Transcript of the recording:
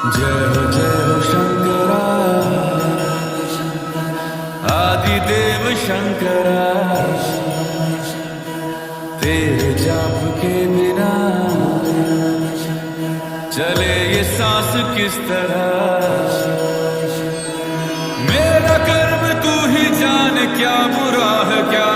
जय हो शंकरा, आदिदेव शंकरा। तेरे जाप के बिना चले ये सांस किस तरह। मेरा कर्म तू ही जान, क्या बुरा है क्या